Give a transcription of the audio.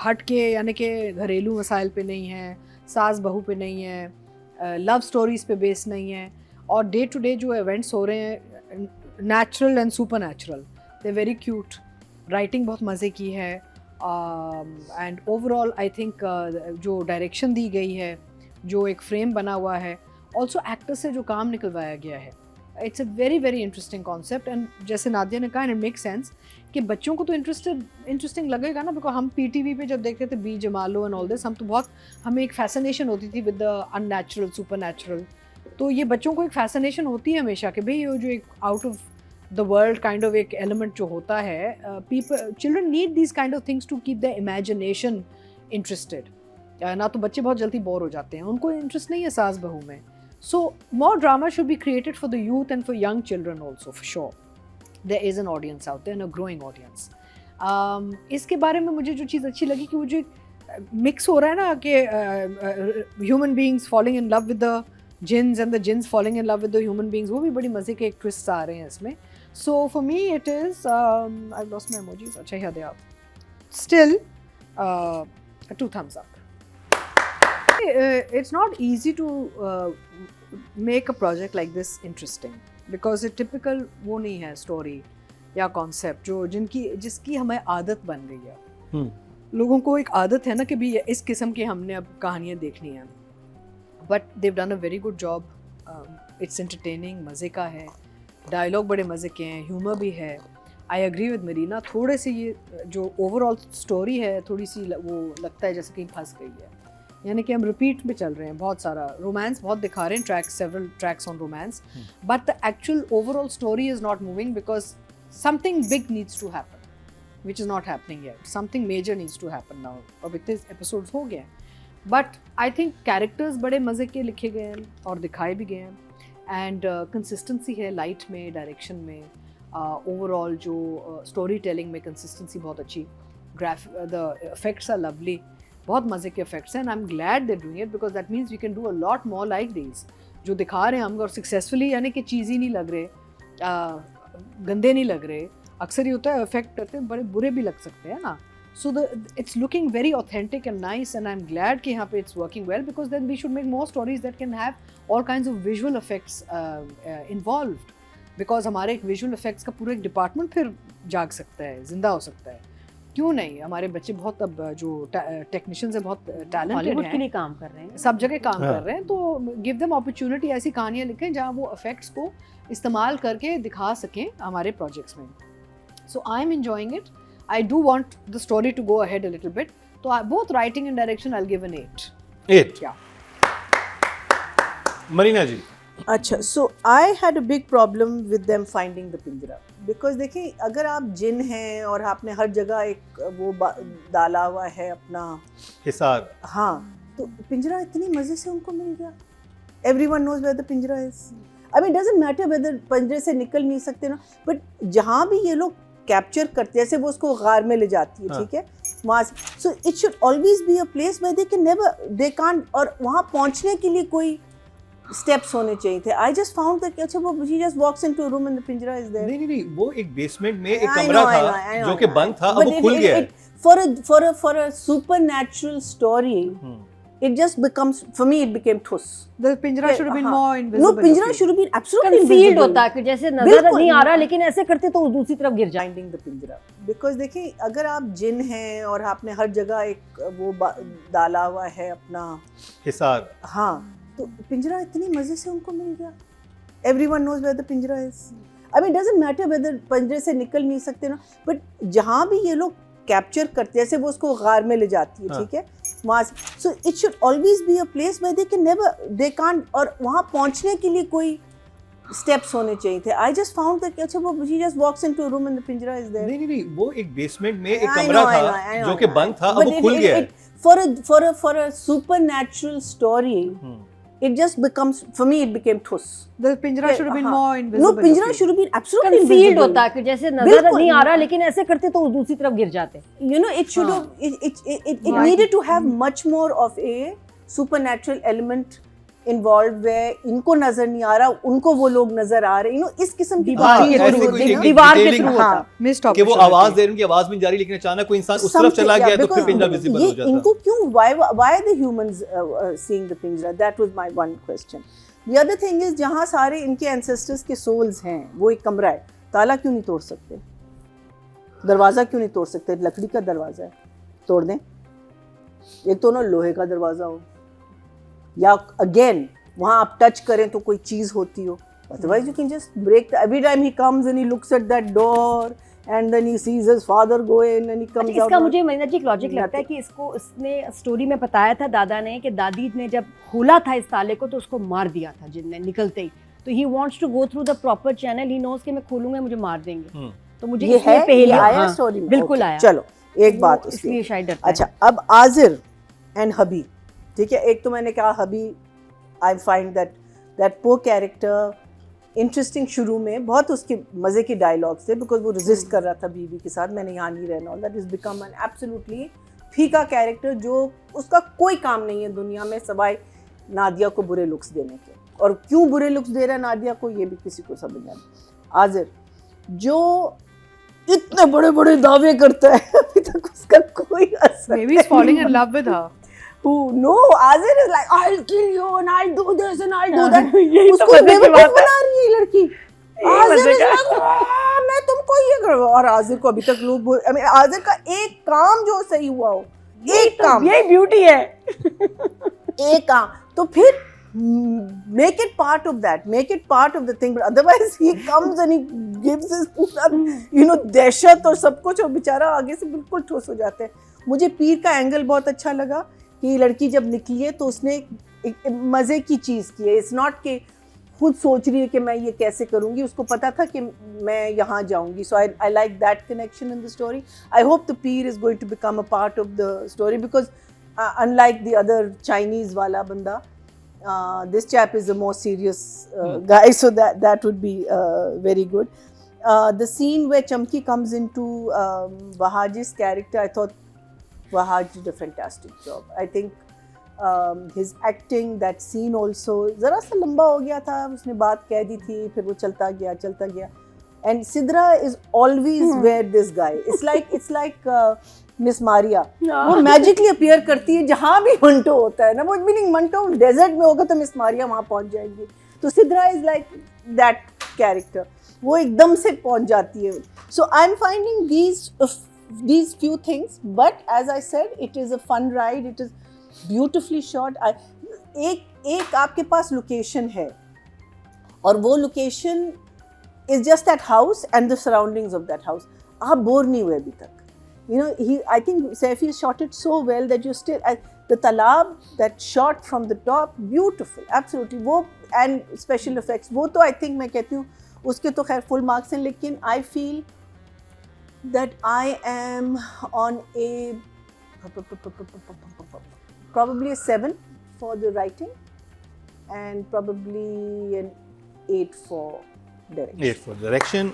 हट के, यानी कि घरेलू मसाइल पे नहीं है, सास बहू पे नहीं है, लव स्टोरीज़ पे बेस नहीं है, और डे टू डे जो इवेंट्स हो रहे हैं natural and super natural, they very cute, writing बहुत मज़े की है, एंड ओवरऑल आई थिंक जो डायरेक्शन दी गई है, जो एक फ्रेम बना हुआ है, ऑल्सो एक्टर से जो काम निकलवाया गया है, it's a very very interesting concept. And जैसे नादिया ने कहा, एंड इट मेक सेंस कि बच्चों को तो इंटरेस्टिंग लगेगा ना, बिकॉज हम पीटीवी पे जब देखते थे Bi Jamalo and all this, हम तो बहुत, हमें एक फैसिनेशन होती थी with the unnatural supernatural, तो ये बच्चों को एक फैसिनेशन होती है हमेशा कि भाई ये जो एक out of the world kind of एक एलिमेंट जो होता है, people children need this kind of things to keep the imagination interested. ना तो बच्चे बहुत जल्दी बोर हो जाते हैं, उनको इंटरेस्ट नहीं है सास बहू में, so more drama should be created for the youth and for young children also, for sure. There is an audience out there and a growing audience. इसके बारे में मुझे जो चीज़ अच्छी लगी कि वो जो मिक्स हो रहा है ना कि human beings falling in love with the jeans and the jeans falling in love with the human beings, वो भी बड़ी मज़े के एक ट्विस्ट आ रहे हैं इसमें। So for me it is, I lost my emojis, अच्छा याद है आप, still 2 thumbs up. It's not easy to make a project like this interesting because it typical वो नहीं है story या concept जो जिसकी हमें आदत बन गई है। लोगों को एक आदत है ना कि भी इस किस्म की हमने अब कहानियाँ देखनी हैं, but they've done a very good job. It's entertaining, मज़े का है, डायलॉग बड़े मज़े के हैं, ह्यूमर भी है। I agree with मरीना, थोड़े से ये जो ओवरऑल स्टोरी है थोड़ी सी वो लगता है जैसे कहीं फंस गई है, यानी कि हम रिपीट पे चल रहे हैं, बहुत सारा रोमांस बहुत दिखा रहे हैं, tracks, several tracks on romance, but the actual overall story is not moving because something big needs to happen which is not happening yet, something major needs to happen now. अब इतने episodes हो गए हैं, but I think characters बड़े मज़े के लिखे गए हैं और दिखाए भी गए हैं, एंड कंसिस्टेंसी है लाइट में, डायरेक्शन में, ओवरऑल जो स्टोरी टेलिंग में कंसिस्टेंसी बहुत अच्छी, द इफेक्ट्स आर लवली, बहुत मज़े के इफेक्ट्स हैं, and I am glad they doing it because that means we can do a lot more like these जो दिखा रहे हैं हम, और सक्सेसफुली, यानी कि चीज़ी नहीं लग रहे, गंदे नहीं लग रहे। अक्सर ये होता है इफेक्ट करते हैं बड़े बुरे भी लग सकते हैं ना, so it's looking very authentic and nice, and I am glad कि यहाँ पे it's working well because then we should make more stories that can have all kinds of visual effects involved, because हमारे एक visual effects का पूरा एक department फिर जाग सकता है, जिंदा हो सकता है, क्यों नहीं। हमारे बच्चे बहुत अब जो टेक्नीशियंस हैं बहुत टैलेंटेड हैं, के लिए काम कर रहे हैं, सब जगह काम कर रहे हैं, तो गिव देम अपॉर्चुनिटी, ऐसी कहानियाँ लिखें जहाँ वो इफेक्ट्स को इस्तेमाल करके दिखा सकें हमारे प्रोजेक्ट्स में। So I am enjoying it, I do want the story to go ahead a little bit, तो both writing and direction I will give an 8 क्या मरीना जी। अच्छा, so I had a big problem with them finding the पिंजरा, because देखिए अगर आप जिन हैं और आपने हर जगह एक वो डाला हुआ है अपना हिसार, हाँ, तो पिंजरा इतनी मज़े से उनको मिल गया, एवरीवन नोज वेयर द पिंजरा is, I mean doesn't matter whether पिंजरे से निकल नहीं सकते ना, बट जहाँ भी ये लोग कैप्चर करते हैं, जैसे वो उसको गार में ले जाती है, ठीक है, वहाँ से, so it should always be a place where they can never, they can't, और वहाँ पहुँचने के लिए कोई स्टेप्स होने चाहिए थे। I just found that अच्छा वो she just walks into a room and the पिंजरा is there. नहीं वो एक बेसमेंट में एक कमरा था जो कि बंद था, अब वो खुल गया है। For a supernatural story, it just becomes, for me it became ठुस। The पिंजरा should have been more invisible. No, पिंजरा should have been absolutely field invisible. होता है कि जैसे नजर नहीं आ रहा, लेकिन ऐसे करते तो दूसरी तरफ गिर जाए। Finding the पिंजरा, because देखिए अगर आप जिन हैं और आपने हर जगह एक वो डाला हुआ है अपना हिसार, हाँ, तो पिंजरा इतनी मज़े से उनको मिल गया, एवरीवन नोज वेयर द पिंजरा is, I mean doesn't matter whether पिंजरे से निकल नहीं सकते ना, बट जहाँ भी ये लोग कैप्चर करते हैं, जैसे वो उसको गार में ले जाती है, ठीक है, वहाँ से, so it should always be a place where they can never, they can't, और वहाँ पहुँचने के लिए कोई स्टेप्स होने चाहिए थे। I just found that अच्छा वो she just walks into a room and the पिंजरा is there. नहीं वो एक बेसमेंट में एक कमरा था जो कि बंद था, अब वो खुल गया है। For a supernatural story, it just becomes, for me it became ठुस। The पिंजरा should have been more invisible. No, पिंजरा should have been absolutely field invisible. होता है कि जैसे नजर नहीं आ रहा, लेकिन ऐसे करते तो दूसरी तरफ गिर जाते। You know, it should have, it needed to have much more of a supernatural element involve है, इनको नजर नहीं आ रहा, उनको वो लोग नजर आ रहे, इस किस्म की दीवार हाँ, के ऐसे थ्रू कोई होती, एक दीवार के detailing थ्रू हाँ, होता। मिस्ड कि वो आवाज दे रहे हैं, उनकी आवाज भी नहीं जा रही, लेकिन अचानक कोई इंसान उस तरफ चला गया तो फिर पिंजरा विजिबल हो जाता। इनको क्यों, why the humans seeing the पिंजरा? That was my one question. The other thing is, जहाँ सारे इनके ancestors के souls हैं, वो एक कमरा है, ताला क्यों नहीं तोड़ सकते? दरवाजा क्यों नहीं तोड़ सकते? लकड़ी का दरवाजा है, तोड़ दें। एक तो ना लोहे का दरवाजा हो, या अगेन वहाँ आप टच करें तो कोई चीज होती हो, otherwise you can just break every time he comes and he looks at that door and then he sees his father go in and he comes out. इसका मुझे मनीषा जी एक लॉजिक लगता है कि इसने स्टोरी में बताया था दादा ने कि दादी ने जब खोला था इस ताले को तो उसको मार दिया था जिनने निकलते ही, तो he wants to go through the proper channel, he knows कि मैं खोलूंगा मुझे मार देंगे, तो मुझे ये है, पहले आया स्टोरी में, बिल्कुल okay, आया। चलो एक बात इसलिए शायद डरता है। अच्छा, अब आजिर एंड हबी, ठीक है, एक तो मैंने कहा hubby, I find that poor character interesting, शुरू में बहुत उसके मज़े के डायलॉग्स थे बिकॉज वो रेजिस्ट कर रहा था बीवी के साथ, मैंने यहाँ नहीं रहना, that is become an absolutely फीका कैरेक्टर जो उसका कोई काम नहीं है दुनिया में सवाए नादिया को बुरे लुक्स देने के, और क्यों बुरे लुक्स दे रहा है नादिया को ये भी किसी को समझ नहीं आता। आजिर जो इतने बड़े बड़े दावे करता है, अभी तक उसका कोई असर Maybe he's falling in love with her. No, Azir is like, I'll kill you and I'll do this and I'll do that. यही तो उसको मजे की बेवकूफ बात है। बना रही है ये लड़की। आजिर मजे is का। like, मैं तुमको ये करूँ, और आजिर को अभी तक लोग आजिर का एक काम जो सही हुआ हो, एक काम, यही ब्यूटी है। एक काम, तो फिर make it part of that, make it part of the thing, but otherwise he comes and he gives his पूरा दहशत और सब कुछ, और बेचारा आगे से बिल्कुल ठोस हो जाते हैं। मुझे पीर का एंगल बहुत अच्छा लगा कि ये लड़की जब निकली है तो उसने एक मज़े की चीज़ की है, इट्स नॉट कि खुद सोच रही है कि मैं ये कैसे करूँगी, उसको पता था कि मैं यहाँ जाऊँगी, so I like that connection in the story. I hope the पीर is going to become a part of the story because unlike the other Chinese वाला बंदा, this chap is a more serious guy, so that would be very good. The scene where Chamki comes into Wahaji's character, I thought Wahaji did a fantastic job. I think his acting, that scene also, ज़रा सा लंबा हो गया था, उसने बात कह दी थी, फिर वो चलता गया, and Sidra is always where this guy. It's like miss Maria, वो मैजिकली अपीयर करती है जहाँ भी मंटो होता है ना, वो मीनिंग मंटो डेजर्ट में होगा तो मिस मारिया वहाँ पहुँच जाएगी, तो Sidra is like that character, वो एकदम से पहुँच जाती है। So I am finding these few things, but as I said, it is a fun ride, it is beautifully shot. एक आपके पास लोकेशन है और वो location is just that house and the surroundings of that house, आप bore नहीं हुए अभी तक। I think Saifi shot it so well that you still, the talab, that shot from the top, beautiful, absolutely, वो and special effects, वो तो I think मैं कहती हूँ उसके तो खैर full marks हैं, लेकिन I feel that I am on a probably a 7 for the writing and probably an 8 for direction. 8 for direction.